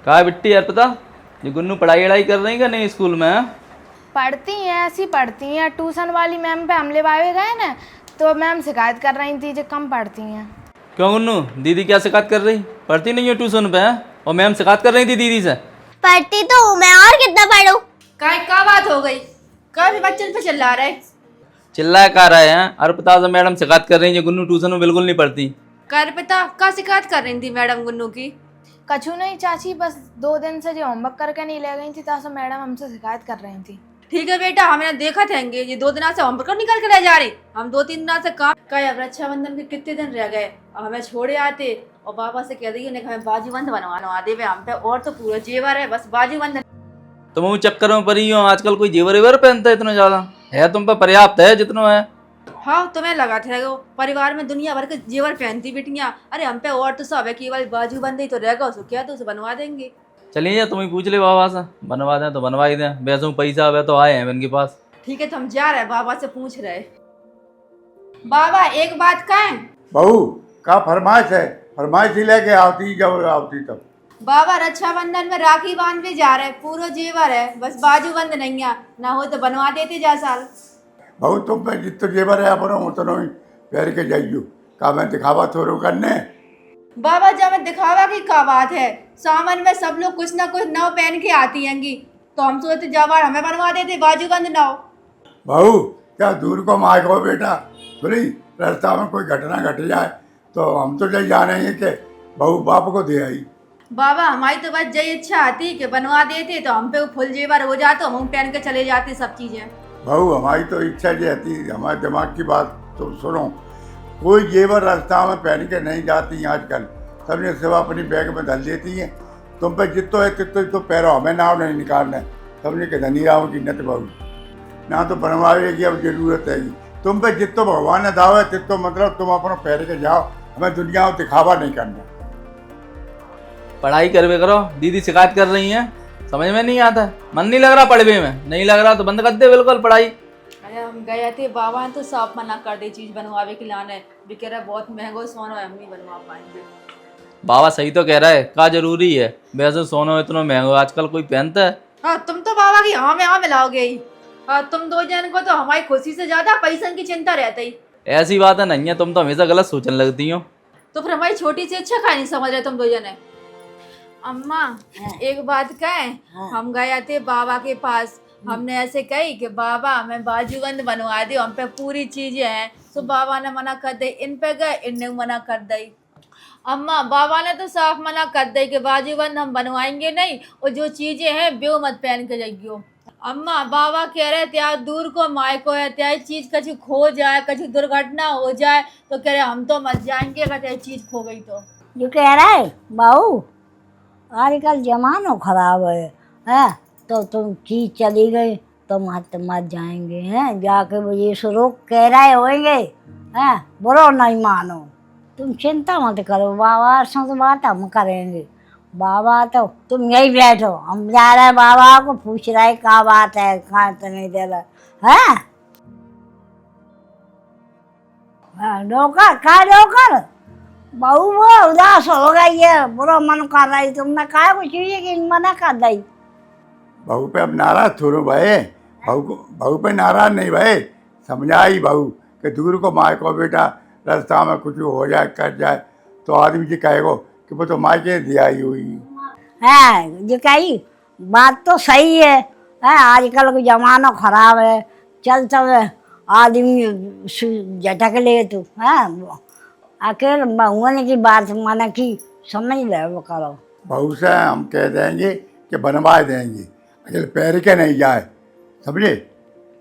कहा बिट्टी यार पता ये गुन्नू पढ़ाई वढ़ाई कर रही का नहीं स्कूल में? पढ़ती हैं, ऐसी पढ़ती हैं। ट्यूशन वाली मैम पे हमले वावे गए ना, तो मैम शिकायत कर रही थी जो कम पढ़ती हैं। क्यों गुन्नू, दीदी क्या शिकायत कर रही? पढ़ती नहीं हो ट्यूशन पे? और मैम शिकायत कर रही थी दीदी से? पढ़ती तो हूँ मैं, और कितना पढ़ूं? क्या बात हो गई? कभी बच्चन पे चिल्ला रहे? चिल्लाया का रहे हैं? अर्पिता से मैडम शिकायत कर रही है गुन्नू ट्यूशन में बिल्कुल नहीं पढ़ती। अर्पिता का शिकायत कर रही थी मैडम गुन्नू की? कछु नहीं चाची, बस 2 दिन से जो होमवर्क करके नहीं ले गई थी, तो मैडम हमसे शिकायत कर रही थी। ठीक है बेटा, हमने देखा थे ये 2 दिन से होमवर्क निकल के रह जा रही। हम 2-3 दिन से काम का अब रक्षाबंधन के कितने दिन रह गए, अब हमें छोड़े आते और पापा से कह दी हमें बाजूबंद बनवा दे हम पे, और तो पूरा जेवर है, बस बाजूबंद। तुम वो चक्कर में पड़ी हो? आजकल कोई जेवर वेवर पहनता है इतना ज्यादा? है तुम पे पर्याप्त है जितना है। हाँ, तुम्हें लगा था परिवार में दुनिया भर के जेवर पहनती बिटियां, अरे हम पे और तो सब है, केवल बाजूबंद ही तो रहेगा, उसको क्या तो उसे बनवा देंगे। चलिए तुम ही पूछ ले बाबा से, बनवा दें तो बनवा ही दें। वैसे पैसा वे तो आए हैं इनके पास। ठीक है, तो हम जा रहे हैं, बाबा से पूछ रहे। बाबा एक बात कहें? बहू का फरमाइश है? फरमाइश ही लेके आती जब आती तब। बाबा रक्षाबंधन में राखी बांध भी जा रहे, पूरा जेवर है, बस बाजूबंद नहीं है, ना हो तो बनवा देते जा साल। बहू तुम पे जितना जेवर है अपना उतना ही पहन के जाइयो, का मैं दिखावा थोड़ो करने। बाबा जब मैं दिखावा की क्या बात है, सामान में सब लोग कुछ ना कुछ नव पहन के आती हैंगी, तो हम सोचते जवार हमें बनवा देते बाजूबंद ना हो। बहू क्या दूर को मार को बेटा, सुनी रास्ता में कोई घटना घट जाए तो हम तो यही जाने हैं कि बहू बाप को दे आई। बाबा हमारी तो बस यही इच्छा आती कि बनवा देते तो हम पे फुल जेवर हो जाते, हम पहन के चले जाते सब चीजें। बहू हमारी तो इच्छा ये रहती, हमारे दिमाग की बात तो सुनो, कोई जेवर रास्ता में पहन के नहीं जाती आजकल, सबने सिवा अपनी बैग में धल देती हैं। तुम पे जितो है तितो तो पैरों हमें नाव नहीं निकालना है, सबने के धनीराव की नत बहू ना तो बनवावे की अब जरूरत है। तुम पे जितो भगवान ने दावा है तितो मतलब तुम अपना पैर के जाओ, हमें दुनिया को दिखावा नहीं करना। पढ़ाई करवे करो, दीदी शिकायत कर रही है, समझ में नहीं आता। मन नहीं लग रहा पढ़वे में, नहीं लग रहा तो बंद कर दे बिल्कुल पढ़ाई। अरे हम गए थे, बाबा ने तो साफ मना कर दी चीज बनवावे के लाने, भी कह रहा बहुत महंगा सोना है, हम नहीं बनवा पाएंगे। बाबा सही तो कह रहा है, क्या जरूरी है वैसे सोना इतना महंगा आजकल कोई पहनता है? हाँ तुम तो बाबा की हाँ मिलाओगे ही। हाँ, तुम 2 जन को तो हमारी खुशी से ज्यादा पैसा की चिंता रहती ही। ऐसी बात है नहीं है, तुम तो हमेशा गलत सोचने लगती हो। तो फिर हमारी छोटी सी इच्छा का नहीं समझ रहे तुम 2 जने। अम्मा एक बात कहें, हम गए थे बाबा के पास, हमने ऐसे कही कि बाबा हमें बाजूबंद बनवा दे, हम पे पूरी चीजें हैं, तो बाबा ने मना कर दी। इन पे गए, इनने मना कर दी। अम्मा बाबा ने तो साफ मना कर दी कि बाजूबंद हम बनवाएंगे नहीं, और जो चीजें हैं वो मत पहन के जाइयो। अम्मा बाबा कह रहे त्या दूर को माय को है, त्या चीज कछु खो जाए, कछु दुर्घटना हो जाए तो कह रहे हम तो मत जाएंगे अगर त्या चीज खो गई तो। जो कह रहा है बहू आजकल जमाना खराब है, तो तुम चीज चली गई तो मत जाएंगे हैं, जाके वो ये रोक कह रहे होंगे हैं, बुरो नहीं मानो, तुम चिंता मत करो, बाबा से तो बात हम करेंगे। बाबा तो तुम यही बैठो, हम जा रहे हैं, बाबा को पूछ रहे क्या बात है, कहाँ तो नहीं दे रहा है। नौकर बहू वो उदास हो गई है, बुरा मन कर रही, तुमने कहा कुछ चीज़ की मना कर दी। बहू पे अब नाराज थोड़ो भाई, बहू पे नाराज नहीं भाई, समझाई बहू कि दूर को माँ को बेटा रास्ता में कुछ हो जाए कर जाए तो आदमी जी कहेगो कि वो तो माँ के दिया ही हुई है। जो कही बात तो सही है, आजकल का जमाना खराब है, चल आदमी झटक ले तू है, अकेले बहुने की बात माना की समझ ले वो करो। बहू से हम कह देंगे कि बनवा देंगे, अकेले पैर के नहीं जाए, समझे,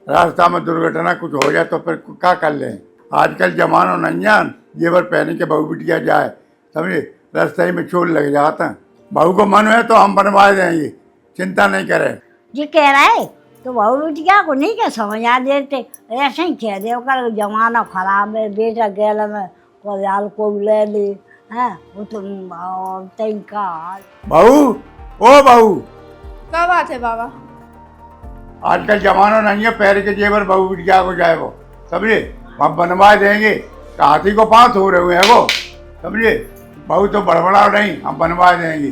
रास्ता में दुर्घटना कुछ हो जाए तो फिर क्या कर लें। आजकल जमाना नहीं है जेवर पहन के बहू बिटिया जाए, समझे, रास्ते में चोट लग जाता है। बहू को मन है तो हम बनवा देंगे, चिंता नहीं करें। जी कह रहा है तो बहू बिटिया को नहीं क्या समझा देते, ऐसे ही कह दे कर जमाना खराब है, बेटा गैल में कोल को ले ली है, वो तुम का बहू ओ बहू क्या बात है बाबा? आजकल जमाना नहीं है पैर के जेवर बहू बिटिया को जाए वो, समझे, हम बनवा देंगे। हाथी को 5 हो रहे हुए हैं वो, समझे, बहू तो बड़बड़ाओ नहीं, हम बनवा देंगे।